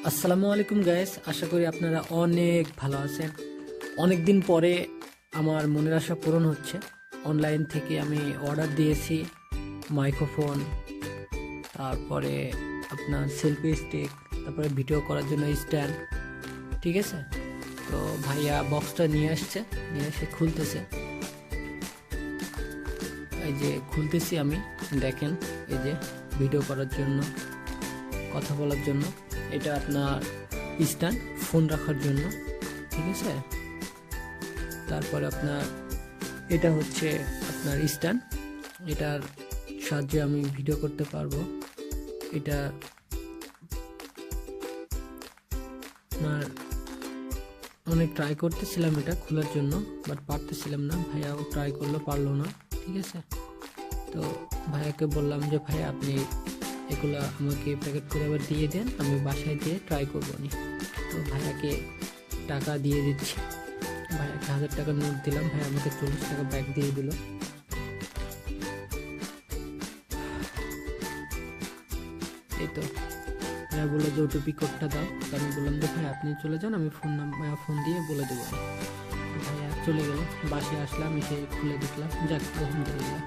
আসসালামু আলাইকুম গাইস, আশা করি আপনারা অনেক ভালো আছেন। অনেক দিন পরে আমার মনের আশা পূরণ হচ্ছে। অনলাইন থেকে আমি অর্ডার দিয়েছি মাইক্রোফোন, তারপরে আপনার সেলফি স্টিক, তারপরে ভিডিও করার জন্য স্ট্যান্ড। ঠিক আছে, তো ভাইয়া বক্সটা নিয়ে আসছে, নিয়ে এসে খুলতেছে। এই যে খুলতেছি আমি, দেখেন এই যে ভিডিও করার জন্য, কথা বলার জন্য। এটা আপনার স্ট্যান্ড, ফোন রাখার জন্য। ঠিক আছে, তারপরে আপনার এটা হচ্ছে আপনার স্ট্যান্ড, এটার সাহায্যে আমি ভিডিও করতে পারবো। এটা আপনার অনেক ট্রাই করতেছিলাম এটা খোলার জন্য, বাট পারতেছিলাম না। ভাইয়াও ট্রাই করলো, পারলো না। ঠিক আছে, তো ভাইয়াকে বললাম যে ভাইয়া আপনি এগুলো আমাকে প্যাকেট করে আবার দিয়ে দেন, আমি বাসায় দিয়ে ট্রাই করবো নি। তো ভাইয়াকে টাকা দিয়ে দিচ্ছি, ভাইয়াকে 1000 টাকার নোট দিলাম, ভাই আমাকে 40 টাকা ব্যাগ দিয়ে দিল। এই তো ভাইয়া বললো যে ওটিপি কোডটা দাও। তো আমি বললাম যে ভাই আপনি চলে যান, আমি ফোন দিয়ে বলে দেবো। ভাইয়া চলে গেল, বাসায় আসলাম, এসে খুলে দেখলাম, যাক আলহামদুলিল্লাহ।